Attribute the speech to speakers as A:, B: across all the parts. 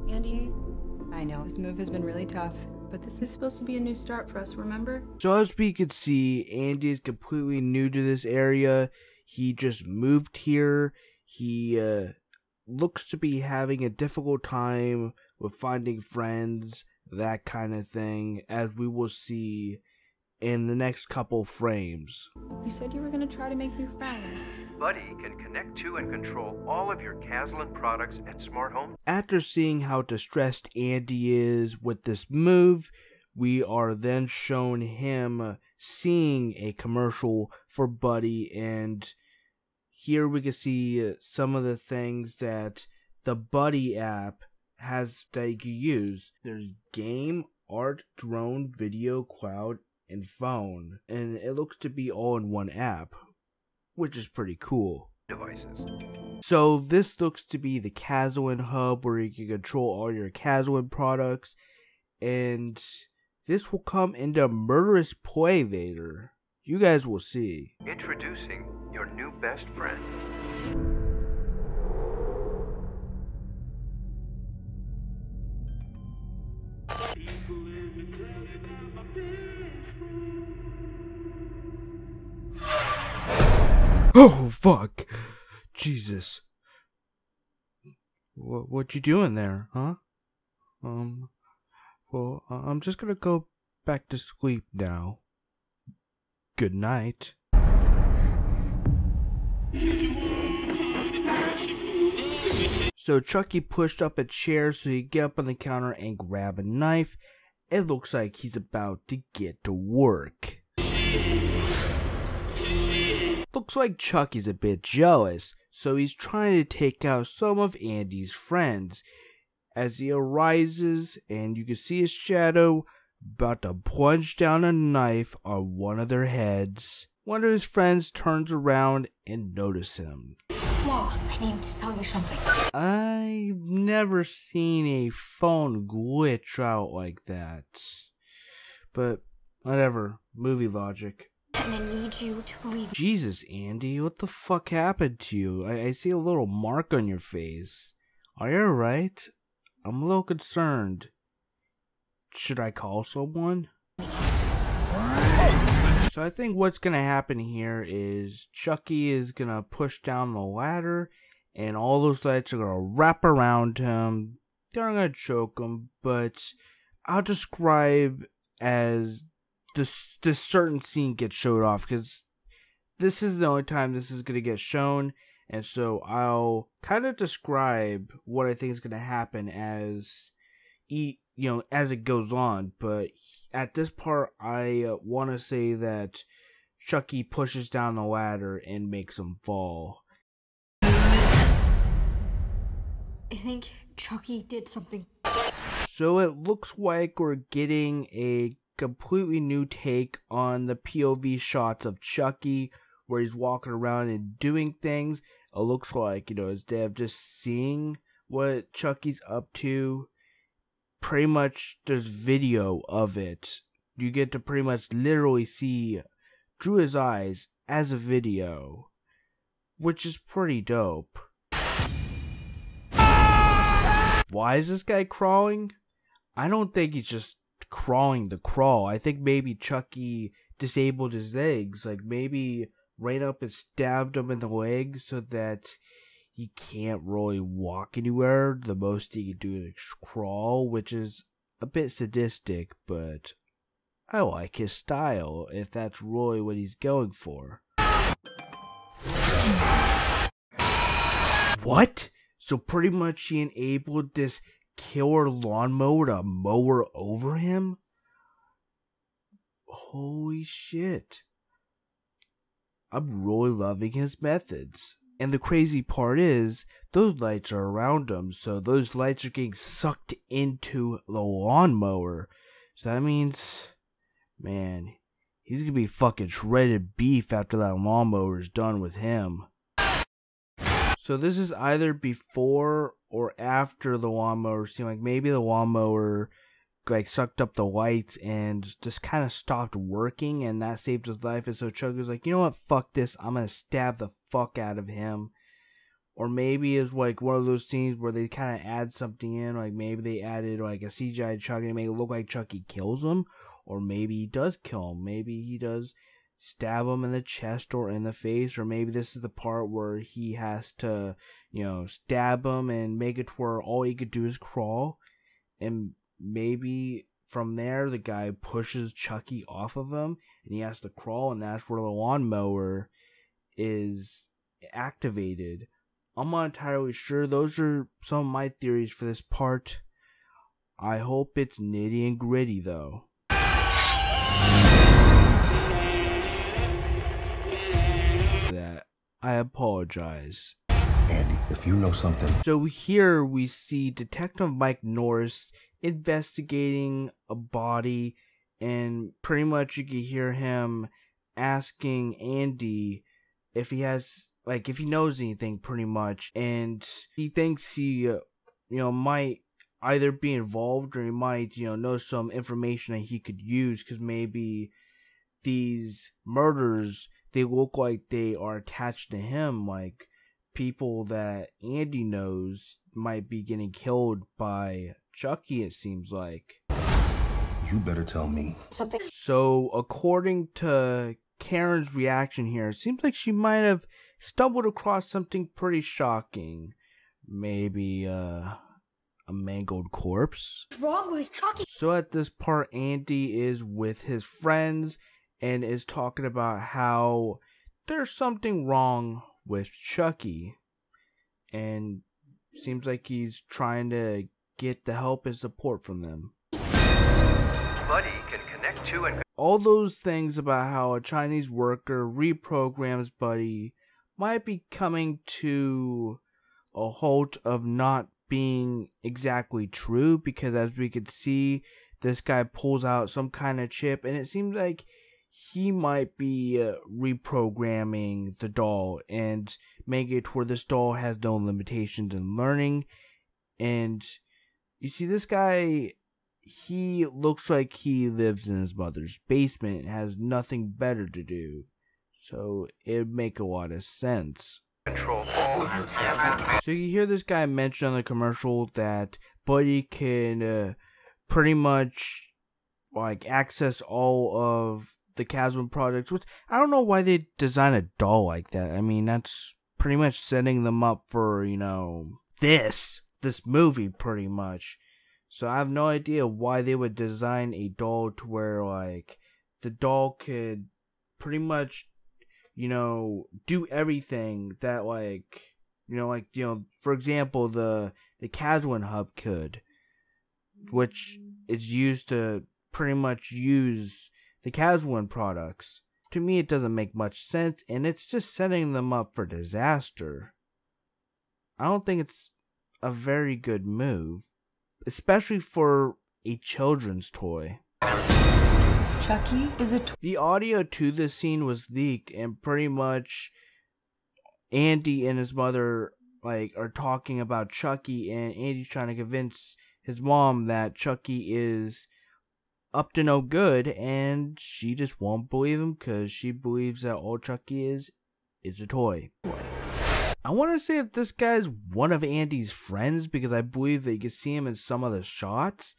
A: Andy, I know this move has been really tough, but this is supposed to be a new start for us, remember?
B: So as we can see, Andy is completely new to this area. He just moved here. He looks to be having a difficult time with finding friends, that kind of thing, as we will see in the next couple frames.
A: You said you were going to try to make new friends.
C: Buddy can connect to and control all of your Caslin products and smart home.
B: After seeing how distressed Andy is with this move, we are then shown him seeing a commercial for Buddy, and here we can see some of the things that the Buddy app has that you can use. There's game, art, drone, video, cloud, and phone, and it looks to be all in one app, which is pretty cool.
C: Devices.
B: So this looks to be the Caslin hub where you can control all your Caslin products, and this will come into murderous play later. You guys will see.
C: Introducing your new best friend.
B: Oh fuck! Jesus. What you doing there, huh? Well, I'm just gonna go back to sleep now. Good night. So Chucky pushed up a chair so he could get up on the counter and grab a knife. It looks like he's about to get to work. Looks like Chucky's a bit jealous, so he's trying to take out some of Andy's friends. As he arises, and you can see his shadow about to plunge down a knife on one of their heads. One of his friends turns around and notices him.
D: Mom, I need to tell you something.
B: I've never seen a phone glitch out like that. But, whatever. Movie logic.
D: And I need you to believe.
B: Jesus, Andy, what the fuck happened to you? I see a little mark on your face. Are you alright? I'm a little concerned. Should I call someone? So I think what's gonna happen here is Chucky is gonna push down the ladder, and all those lights are gonna wrap around him. They're gonna choke him, but I'll describe as this certain scene gets showed off, because this is the only time this is gonna get shown, and so I'll kind of describe what I think is gonna happen as as it goes on. But at this part, I want to say that Chucky pushes down the ladder and makes him fall.
D: I think Chucky did something.
B: So it looks like we're getting a completely new take on the POV shots of Chucky, where he's walking around and doing things. It looks like, instead of just seeing what Chucky's up to, pretty much there's video of it. You get to pretty much literally see through his eyes as a video, which is pretty dope. Why is this guy crawling? I don't think he's just crawling to crawl. I think maybe Chucky disabled his legs, like maybe ran up and stabbed him in the leg so that he can't really walk anywhere. The most he can do is crawl, which is a bit sadistic, but I like his style, if that's really what he's going for. What? So pretty much he enabled this killer lawnmower to mower over him? Holy shit. I'm really loving his methods. And the crazy part is, those lights are around him, so those lights are getting sucked into the lawnmower. So that means, man, he's gonna be fucking shredded beef after that lawnmower is done with him. So this is either before or after the lawnmower scene. Like maybe the lawnmower like sucked up the lights and just kind of stopped working, and that saved his life. And so Chucky was like, you know what, fuck this, I'm gonna stab the fuck out of him. Or maybe it's like one of those scenes where they kind of add something in, like maybe they added like a CGI Chucky to make it look like Chucky kills him, or maybe he does kill him, maybe he does stab him in the chest or in the face, or maybe this is the part where he has to, you know, stab him and make it to where all he could do is crawl, and maybe from there the guy pushes Chucky off of him and he has to crawl, and that's where the lawnmower is activated. I'm not entirely sure. Those are some of my theories for this part. I hope it's nitty and gritty though. That I apologize.
E: Andy, if you know something.
B: So here we see Detective Mike Norris investigating a body, and pretty much you can hear him asking Andy if he has, like, if he knows anything, pretty much, and he thinks he, might either be involved or he might, know some information that he could use, because maybe these murders, they look like they are attached to him, like people that Andy knows might be getting killed by Chucky, it seems like.
E: You better tell me.
D: Something.
B: So, according to Karen's reaction here, it seems like she might have stumbled across something pretty shocking. Maybe, a mangled corpse?
D: What's wrong with Chucky?
B: So at this part, Andy is with his friends and is talking about how there's something wrong with Chucky. And seems like he's trying to get the help and support from them.
C: Buddy can connect to and...
B: All those things about how a Chinese worker reprograms Buddy might be coming to a halt of not being exactly true, because as we could see, this guy pulls out some kind of chip and it seems like he might be reprogramming the doll and make it where this doll has no limitations in learning. And you see, this guy, he looks like he lives in his mother's basement and has nothing better to do, so it'd make a lot of sense.
C: Control.
B: So you hear this guy mention on the commercial that Buddy can pretty much like access all of the Caswin products, which I don't know why they design a doll like that. I mean, that's pretty much setting them up for, this movie pretty much. So I have no idea why they would design a doll to where, like, the doll could pretty much, do everything that, for example, the Caswin hub could, which is used to pretty much use the Caswin products. To me, it doesn't make much sense, and it's just setting them up for disaster. I don't think it's a very good move, especially for a children's toy.
A: Chucky is a
B: The audio to this scene was leaked, and pretty much Andy and his mother are talking about Chucky, and Andy's trying to convince his mom that Chucky is up to no good, and she just won't believe him because she believes that all Chucky is a toy. I want to say that this guy's one of Andy's friends because I believe that you can see him in some of the shots,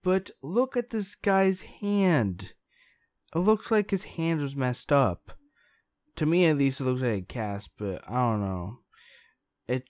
B: but look at this guy's hand. It looks like his hand was messed up. To me, at least, it looks like a cast, but I don't know. It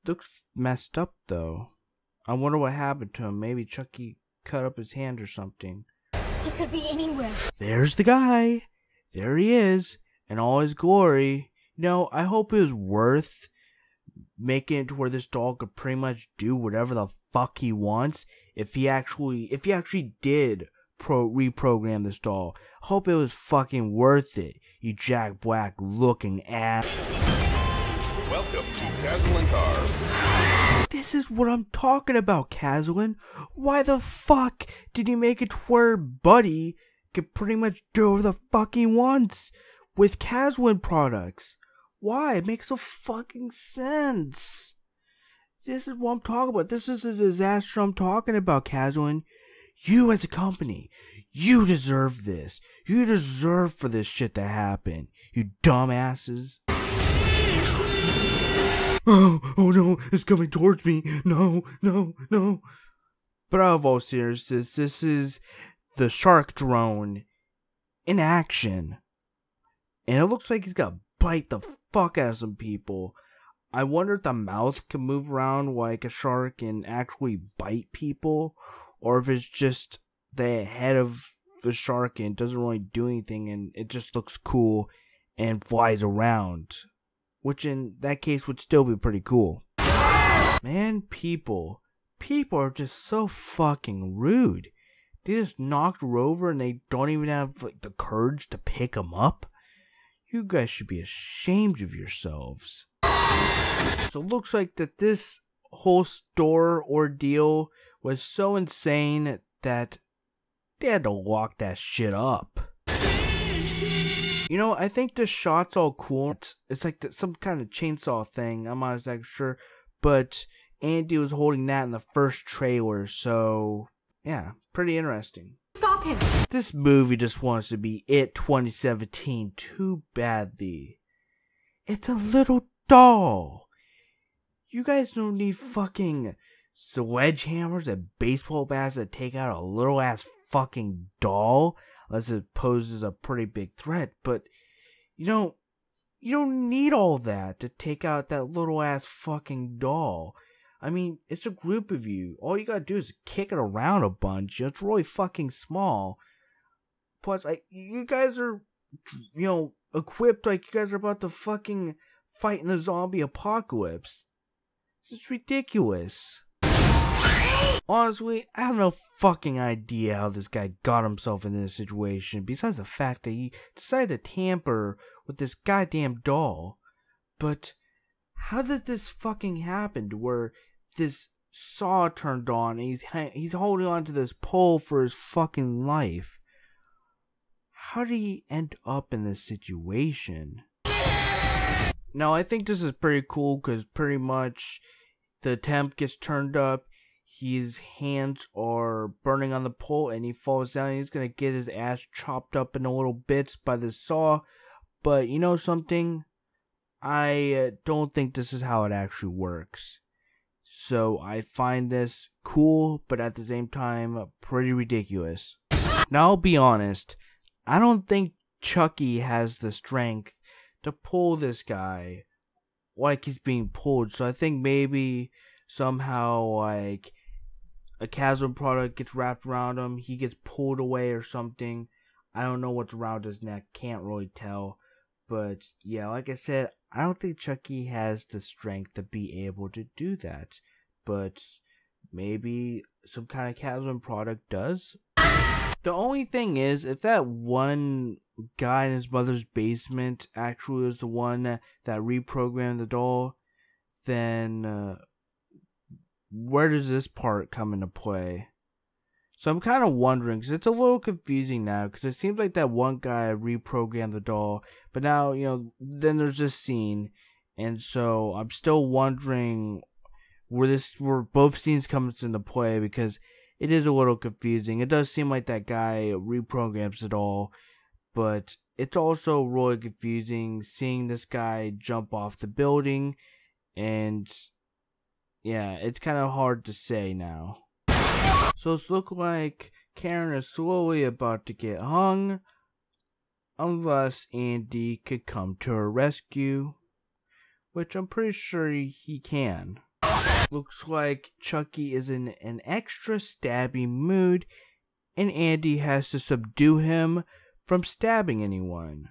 B: looks messed up, though. I wonder what happened to him. Maybe Chucky cut up his hand or something.
D: He could be anywhere.
B: There's the guy. There he is, in all his glory. I hope it was worth making it to where this doll could pretty much do whatever the fuck he wants. If he actually did reprogram this doll, hope it was fucking worth it. You Jack Black looking ass.
F: Welcome to Caswin Car.
B: This is what I'm talking about, Caswin. Why the fuck did you make it to where Buddy could pretty much do whatever the fuck he wants with Caswin products? Why? It makes no fucking sense. This is what I'm talking about. This is the disaster I'm talking about, Caswin. You as a company, you deserve this. You deserve for this shit to happen. You dumbasses. Oh no, it's coming towards me. No. But out of all seriousness, this is the shark drone in action. And it looks like he's gonna bite the fuck out of some people. I wonder if the mouth can move around like a shark and actually bite people, or if it's just the head of the shark and doesn't really do anything and it just looks cool and flies around. Which in that case would still be pretty cool. Man, people are just so fucking rude. They just knocked her over and they don't even have like the courage to pick him up. You guys should be ashamed of yourselves. So it looks like that this whole store ordeal was so insane that they had to lock that shit up. You know, I think the shot's all cool. It's like some kind of chainsaw thing. I'm not exactly sure. But Andy was holding that in the first trailer. So, yeah, pretty interesting.
D: Stop him!
B: This movie just wants to be It 2017 too badly. It's a little doll. You guys don't need fucking sledgehammers and baseball bats to take out a little ass fucking doll. Unless it poses a pretty big threat, but you don't need all that to take out that little ass fucking doll. I mean, it's a group of you. All you gotta do is kick it around a bunch. It's really fucking small. Plus, like, you guys are, equipped like you guys are about to fucking fight in the zombie apocalypse. It's just ridiculous. Honestly, I have no fucking idea how this guy got himself in this situation, besides the fact that he decided to tamper with this goddamn doll. But how did this fucking happen to where this saw turned on and he's holding on to this pole for his fucking life? How did he end up in this situation? Now, I think this is pretty cool because pretty much the temp gets turned up. His hands are burning on the pole and he falls down and he's gonna get his ass chopped up into little bits by the saw. But you know something? I don't think this is how it actually works. So I find this cool, but at the same time, pretty ridiculous. Now I'll be honest, I don't think Chucky has the strength to pull this guy like he's being pulled. So I think maybe somehow like a Caslim product gets wrapped around him, he gets pulled away or something. I don't know what's around his neck, can't really tell. But yeah, like I said, I don't think Chucky has the strength to be able to do that. But maybe some kind of Caslim product does. The only thing is, if that one guy in his mother's basement actually was the one that reprogrammed the doll, then where does this part come into play? So I'm kind of wondering, because it's a little confusing now, because it seems like that one guy reprogrammed the doll, but now, then there's this scene, and so I'm still wondering where both scenes come into play, because it is a little confusing. It does seem like that guy reprograms it all, but it's also really confusing seeing this guy jump off the building, and yeah, it's kind of hard to say now. So it's looking like Karen is slowly about to get hung, unless Andy could come to her rescue, which I'm pretty sure he can. Looks like Chucky is in an extra stabby mood, and Andy has to subdue him from stabbing anyone.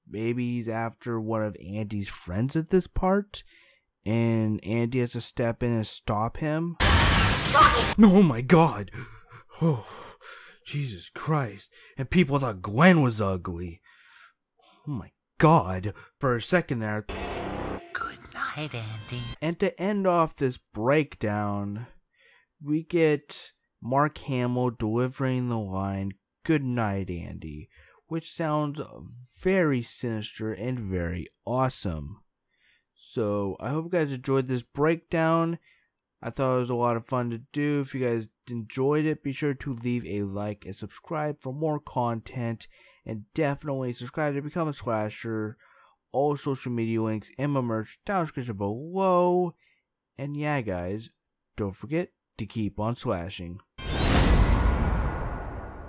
B: Maybe he's after one of Andy's friends at this part, and Andy has to step in and stop him. Oh my god! Oh, Jesus Christ. And people thought Gwen was ugly. Oh my god. For a second there.
G: Good night, Andy.
B: And to end off this breakdown, we get Mark Hamill delivering the line, "Good night, Andy," which sounds very sinister and very awesome. So, I hope you guys enjoyed this breakdown. I thought it was a lot of fun to do. If you guys enjoyed it, be sure to leave a like and subscribe for more content. And definitely subscribe to Become a Slasher. All social media links and my merch down in the description below. And yeah, guys, don't forget to keep on slashing.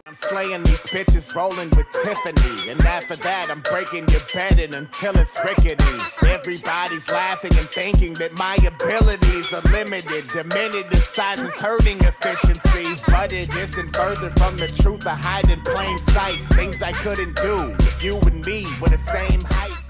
H: I'm slaying these bitches, rolling with Tiffany. And after that, I'm breaking your bed in until it's rickety. Everybody's laughing and thinking that my abilities are limited. Diminutive size is hurting efficiency. But it isn't further from the truth. I hide in plain sight things I couldn't do if you and me were the same height.